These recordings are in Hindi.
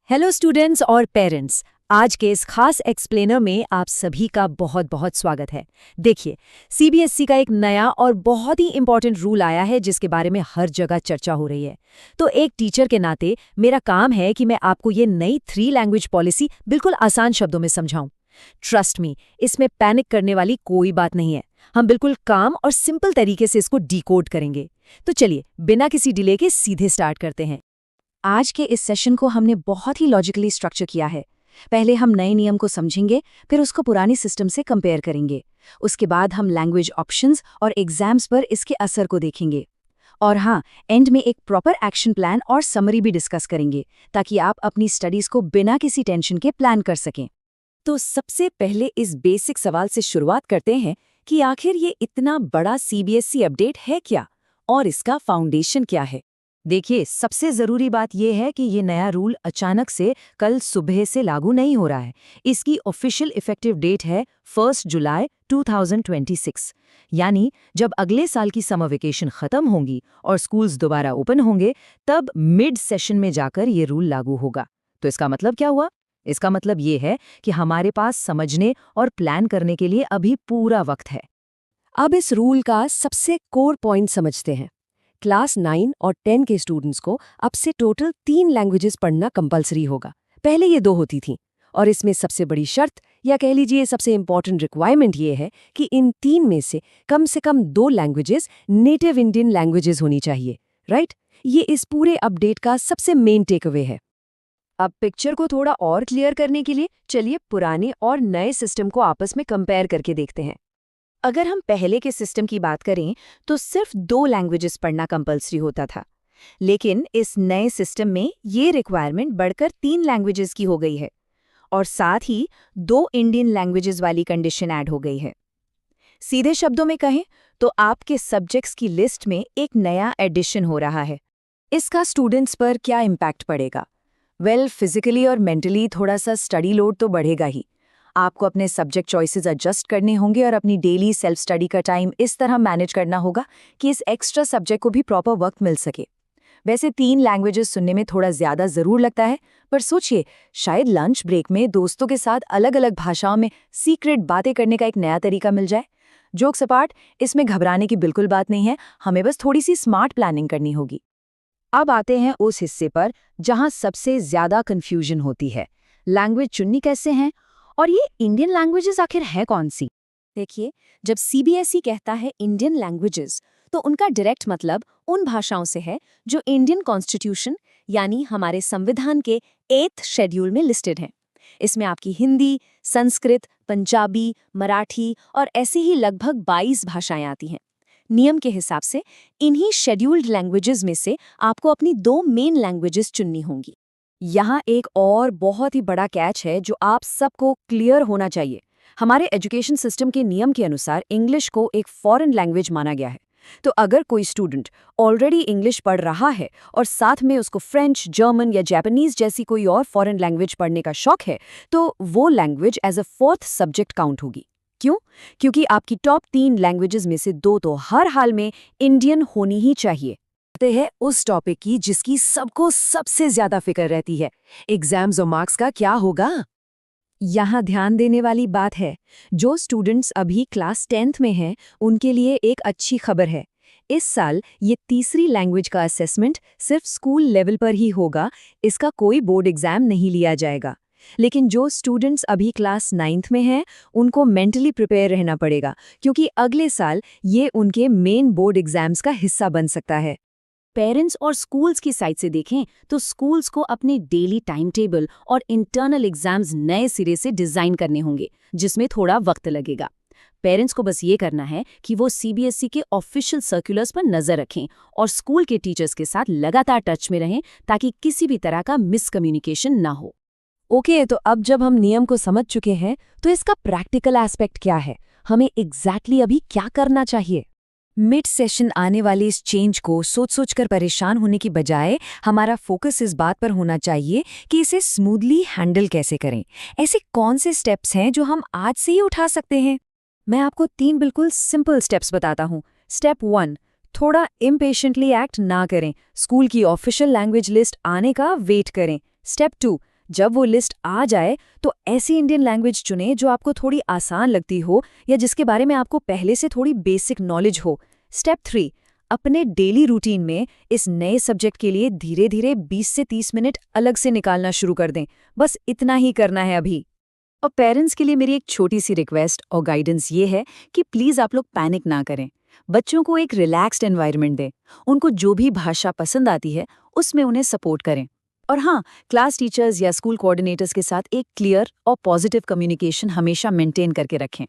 हेलो स्टूडेंट्स और पेरेंट्स। आज के इस खास एक्सप्लेनर में आप सभी का बहुत बहुत स्वागत है। देखिए, सीबीएसई का एक नया और बहुत ही इंपॉर्टेंट रूल आया है जिसके बारे में हर जगह चर्चा हो रही है। तो एक टीचर के नाते मेरा काम है कि मैं आपको ये नई 3 लैंग्वेज पॉलिसी बिल्कुल आसान शब्दों में समझाऊं। ट्रस्ट मी, इसमें पैनिक करने वाली कोई बात नहीं है। हम बिल्कुल काम और सिंपल तरीके से इसको डिकोड करेंगे। तो चलिए, बिना किसी डिले के सीधे स्टार्ट करते हैं। आज के इस सेशन को हमने बहुत ही लॉजिकली स्ट्रक्चर किया है। पहले हम नए नियम को समझेंगे, फिर उसको पुरानी सिस्टम से कंपेयर करेंगे। उसके बाद हम लैंग्वेज ऑप्शंस और एग्जाम्स पर इसके असर को देखेंगे। और हाँ, एंड में एक प्रॉपर एक्शन प्लान और समरी भी डिस्कस करेंगे, ताकि आप अपनी स्टडीज को बिना किसी टेंशन के प्लान कर सकें। तो सबसे पहले इस बेसिक सवाल से शुरुआत करते हैं कि आखिर ये इतना बड़ा सीबीएसई अपडेट है क्या, और इसका फाउंडेशन क्या है। देखिए, सबसे ज़रूरी बात यह है कि ये नया रूल अचानक से कल सुबह से लागू नहीं हो रहा है। इसकी ऑफिशियल इफेक्टिव डेट है 1 जुलाई 2026, यानी जब अगले साल की समर वेकेशन खत्म होंगी और स्कूल्स दोबारा ओपन होंगे, तब मिड सेशन में जाकर ये रूल लागू होगा। तो इसका मतलब क्या हुआ? इसका मतलब ये है कि हमारे पास समझने और प्लान करने के लिए अभी पूरा वक्त है। अब इस रूल का सबसे कोर पॉइंट समझते हैं। क्लास 9 और 10 के स्टूडेंट्स को अब से टोटल 3 लैंग्वेजेस पढ़ना कंपलसरी होगा। पहले ये 2 होती थीं, और इसमें सबसे बड़ी शर्त या कह लीजिए सबसे इंपॉर्टेंट रिक्वायरमेंट ये है कि इन 3 में से कम 2 लैंग्वेजेस नेटिव इंडियन लैंग्वेजेस होनी चाहिए, राइट? ये इस पूरे अपडेट का सबसे मेन टेकअवे है। अब पिक्चर को थोड़ा और क्लियर करने के लिए चलिए पुराने और नए सिस्टम को आपस में कंपेयर करके देखते हैं। अगर हम पहले के सिस्टम की बात करें तो सिर्फ 2 लैंग्वेजेस पढ़ना कंपलसरी होता था, लेकिन इस नए सिस्टम में ये रिक्वायरमेंट बढ़कर 3 लैंग्वेजेस की हो गई है, और साथ ही 2 इंडियन लैंग्वेजेस वाली कंडीशन ऐड हो गई है। सीधे शब्दों में कहें तो आपके सब्जेक्ट्स की लिस्ट में एक नया एडिशन हो रहा है। इसका स्टूडेंट्स पर क्या इम्पैक्ट पड़ेगा? वेल, फिजिकली और मेंटली थोड़ा सा स्टडी लोड तो बढ़ेगा ही। आपको अपने सब्जेक्ट चॉइसेस एडजस्ट करने होंगे और अपनी डेली सेल्फ स्टडी का टाइम इस तरह मैनेज करना होगा कि इस एक्स्ट्रा सब्जेक्ट को भी प्रॉपर वक्त मिल सके। वैसे 3 लैंग्वेजेस सुनने में थोड़ा ज़्यादा ज़रूर लगता है, पर सोचिए, शायद लंच ब्रेक में दोस्तों के साथ अलग अलग भाषाओं में सीक्रेट बातें करने का एक नया तरीका मिल जाए। जोक्स अपार्ट, इसमें घबराने की बिल्कुल बात नहीं है, हमें बस थोड़ी सी स्मार्ट प्लानिंग करनी होगी। अब आते हैं उस हिस्से पर जहाँ सबसे ज़्यादा कन्फ्यूजन होती है। लैंग्वेज चुननी कैसे हैं, और ये इंडियन लैंग्वेजेस आखिर है कौन सी? देखिए, जब सीबीएसई कहता है इंडियन लैंग्वेजेस, तो उनका डायरेक्ट मतलब उन भाषाओं से है जो इंडियन कॉन्स्टिट्यूशन यानी हमारे संविधान के 8th शेड्यूल में लिस्टेड हैं। इसमें आपकी हिंदी, संस्कृत, पंजाबी, मराठी और ऐसी ही लगभग 22 भाषाएं आती हैं। नियम के हिसाब से इन्हीं शेड्यूल्ड लैंग्वेजेस में से आपको अपनी 2 मेन लैंग्वेजेस चुननी होंगी। यहाँ एक और बहुत ही बड़ा कैच है जो आप सबको क्लियर होना चाहिए। हमारे एजुकेशन सिस्टम के नियम के अनुसार इंग्लिश को एक फॉरेन लैंग्वेज माना गया है। तो अगर कोई स्टूडेंट ऑलरेडी इंग्लिश पढ़ रहा है और साथ में उसको फ्रेंच, जर्मन या जापानीज जैसी कोई और फॉरेन लैंग्वेज पढ़ने का शौक है, तो वो language as a 4th subject count होगी। क्यों? क्योंकि आपकी टॉप 3 लैंग्वेजेस में से 2 तो हर हाल में इंडियन होनी ही चाहिए। है उस टॉपिक की जिसकी सबको सबसे ज्यादा फिक्र रहती है, एग्जाम्स और मार्क्स का क्या होगा। यहाँ ध्यान देने वाली बात है, जो स्टूडेंट्स अभी क्लास 10th में हैं, उनके लिए एक अच्छी खबर है। इस साल ये तीसरी लैंग्वेज का असेसमेंट सिर्फ स्कूल लेवल पर ही होगा, इसका कोई बोर्ड एग्जाम नहीं लिया जाएगा। लेकिन जो स्टूडेंट्स अभी क्लास 9th में हैं, उनको मेंटली प्रिपेयर रहना पड़ेगा, क्योंकि अगले साल ये उनके मेन बोर्ड एग्जाम्स का हिस्सा बन सकता है। पेरेंट्स और स्कूल्स की साइड से देखें तो स्कूल्स को अपने डेली टाइम टेबल और इंटरनल एग्जाम्स नए सिरे से डिजाइन करने होंगे, जिसमें थोड़ा वक्त लगेगा। पेरेंट्स को बस ये करना है कि वो सीबीएसई के ऑफिशियल सर्कुलर्स पर नजर रखें और स्कूल के टीचर्स के साथ लगातार टच में रहें, ताकि किसी भी तरह का मिसकम्युनिकेशन ना हो। ओके, तो अब जब हम नियम को समझ चुके हैं, तो इसका प्रैक्टिकल एस्पेक्ट क्या है? हमें एग्जैक्टली अभी क्या करना चाहिए? मिड सेशन आने वाली इस चेंज को सोच कर परेशान होने की बजाय हमारा फोकस इस बात पर होना चाहिए कि इसे स्मूथली हैंडल कैसे करें। ऐसे कौन से स्टेप्स हैं जो हम आज से ही उठा सकते हैं? मैं आपको 3 बिल्कुल सिंपल स्टेप्स बताता हूँ। स्टेप 1, थोड़ा इम्पेशेंटली एक्ट ना करें, स्कूल की ऑफिशियल लैंग्वेज लिस्ट आने का वेट करें। स्टेप 2, जब वो लिस्ट आ जाए तो ऐसी इंडियन लैंग्वेज चुनें जो आपको थोड़ी आसान लगती हो या जिसके बारे में आपको पहले से थोड़ी बेसिक नॉलेज हो। स्टेप 3, अपने डेली रूटीन में इस नए सब्जेक्ट के लिए धीरे धीरे 20 से 30 मिनट अलग से निकालना शुरू कर दें। बस इतना ही करना है अभी। और पेरेंट्स के लिए मेरी एक छोटी सी रिक्वेस्ट और गाइडेंस ये है कि प्लीज़ आप लोग पैनिक ना करें। बच्चों को एक रिलैक्स्ड एनवायरनमेंट दें, उनको जो भी भाषा पसंद आती है उसमें उन्हें सपोर्ट करें। और हाँ, क्लास टीचर्स या स्कूल कोऑर्डिनेटर्स के साथ एक क्लियर और पॉजिटिव कम्युनिकेशन हमेशा मेंटेन करके रखें।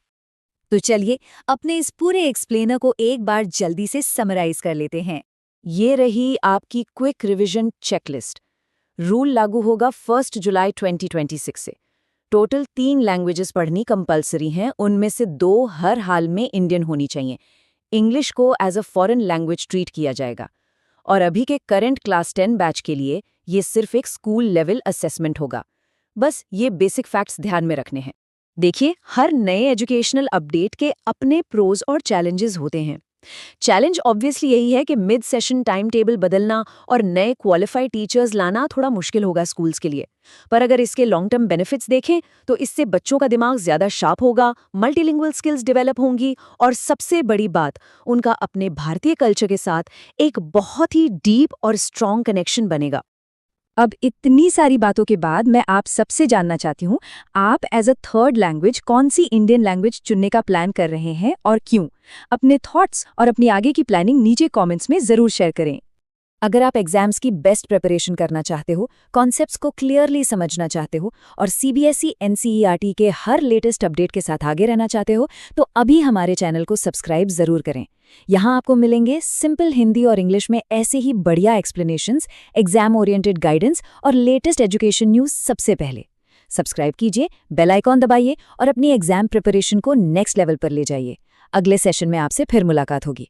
तो चलिए अपने इस पूरे एक्सप्लेनर को एक बार जल्दी से समराइज कर लेते हैं। ये रही आपकी क्विक रिवीजन चेकलिस्ट। रूल लागू होगा 1 जुलाई 2026 से। टोटल 3 लैंग्वेजेस पढ़नी कंपलसरी हैं, उनमें से 2 हर हाल में इंडियन होनी चाहिए। इंग्लिश को as a foreign language treat किया जाएगा। और अभी के करंट क्लास 10 बैच के लिए ये सिर्फ एक स्कूल लेवल असेसमेंट होगा। बस ये बेसिक फैक्ट्स ध्यान में रखने हैं। देखिए, हर नए एजुकेशनल अपडेट के अपने प्रोज और चैलेंजेस होते हैं। चैलेंज ऑब्वियसली यही है कि मिड सेशन टाइम टेबल बदलना और नए क्वालिफाइड टीचर्स लाना थोड़ा मुश्किल होगा स्कूल्स के लिए। पर अगर इसके लॉन्ग टर्म बेनिफिट्स देखें तो इससे बच्चों का दिमाग ज्यादा शार्प होगा, मल्टीलिंगुअल स्किल्स डेवलप होंगी और सबसे बड़ी बात, उनका अपने भारतीय कल्चर के साथ एक बहुत ही डीप और स्ट्रॉन्ग कनेक्शन बनेगा। अब इतनी सारी बातों के बाद मैं आप सबसे जानना चाहती हूँ, आप एज अ थर्ड लैंग्वेज कौन सी इंडियन लैंग्वेज चुनने का प्लान कर रहे हैं और क्यों? अपने थॉट्स और अपनी आगे की प्लानिंग नीचे कमेंट्स में ज़रूर शेयर करें। अगर आप एग्जाम्स की बेस्ट प्रिपरेशन करना चाहते हो, कॉन्सेप्ट्स को क्लियरली समझना चाहते हो और सीबीएसई एनसीईआरटी के हर लेटेस्ट अपडेट के साथ आगे रहना चाहते हो, तो अभी हमारे चैनल को सब्सक्राइब ज़रूर करें। यहाँ आपको मिलेंगे सिंपल हिंदी और इंग्लिश में ऐसे ही बढ़िया एक्सप्लेनेशंस, एग्जाम ओरिएंटेड गाइडेंस और लेटेस्ट एजुकेशन न्यूज़ सबसे पहले। सब्सक्राइब कीजिए, बेल आइकॉन दबाइए और अपनी एग्जाम प्रिपरेशन को नेक्स्ट लेवल पर ले जाइए। अगले सेशन में आपसे फिर मुलाकात होगी।